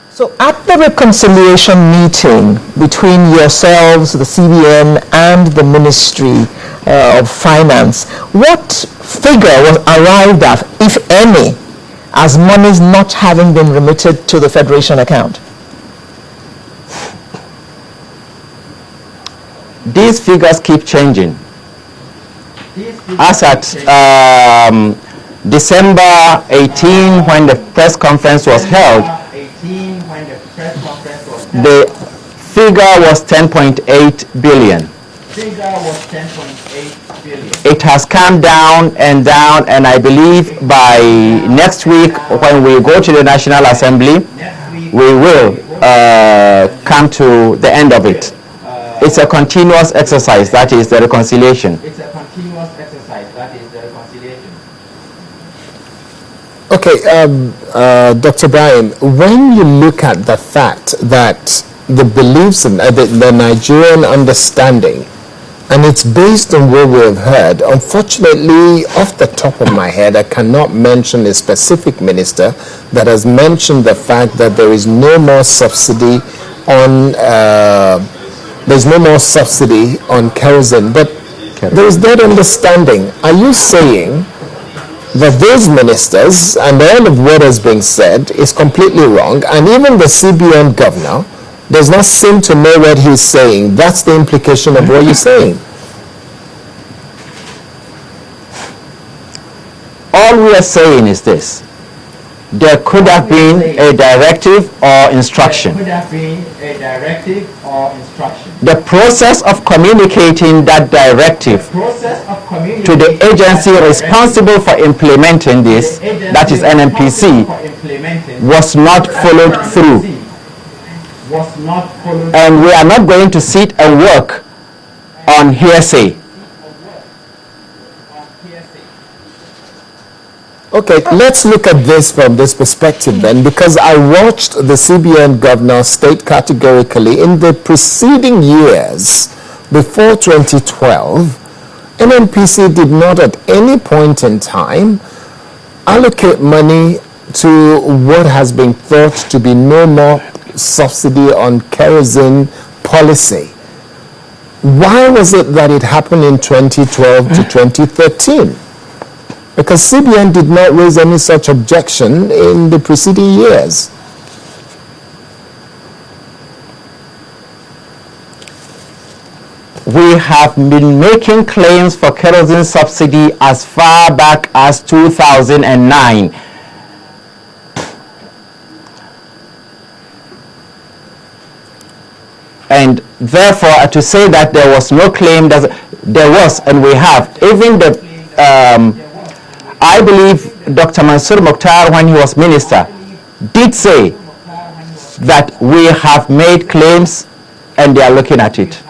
So at the reconciliation meeting between yourselves, the CBN, and the Ministry of Finance, what figure was arrived at, if any, as monies not having been remitted to the Federation account? These figures keep changing. As at December 18, when the press conference was held, the figure was 10.8 billion. It has come down, and I believe by next week, when we go to the National Assembly, we will come to the end of it. It's a continuous exercise, that is the reconciliation. Okay, Dr. Ibrahim, when you look at the fact that the beliefs and the Nigerian understanding, and it's based on what we have heard, unfortunately, off the top of my head, I cannot mention a specific minister that has mentioned the fact that there is no more subsidy on kerosene, but there is that understanding. Are you saying that those ministers and all of what has been said is completely wrong, and even the CBN governor does not seem to know what he's saying? That's the implication of what you're saying. All we are saying is this: there could have been a directive or instruction. The process of communicating that directive to the agency responsible for implementing this, that is NNPC, was not followed through. And we are not going to sit and work on hearsay. Okay, let's look at this from this perspective then, because I watched the CBN governor state categorically in the preceding years, before 2012, NNPC did not at any point in time allocate money to what has been thought to be no more subsidy on kerosene policy. Why was it that it happened in 2012 to 2013? Because CBN did not raise any such objection in the preceding years. We have been making claims for kerosene subsidy as far back as 2009. And therefore, to say that there was no claim, there was, and we have. Even the I believe Dr. Mansur Mukhtar, when he was minister, did say that we have made claims and they are looking at it.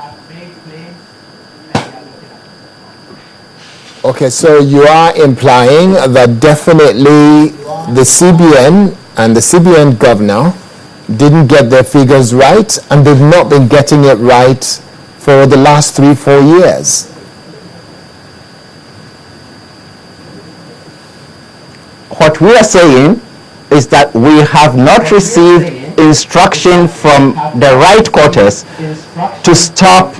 Okay, so you are implying that definitely the CBN and the CBN governor didn't get their figures right, and they've not been getting it right for the last 3-4 years. What we are saying is that we have not received instruction from the right quarters to stop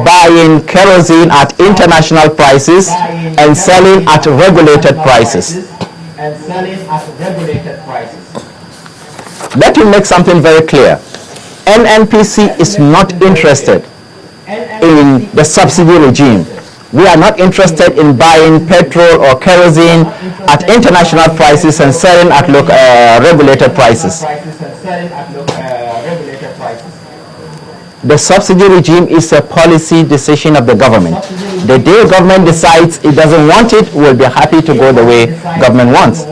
buying kerosene at international prices and selling at regulated prices. Let me make something very clear. NNPC is not interested in the subsidy regime. We are not interested in buying petrol or kerosene at international prices and selling at regulated prices. The subsidy regime is a policy decision of the government. The day government decides it doesn't want it, we'll be happy to go the way government wants.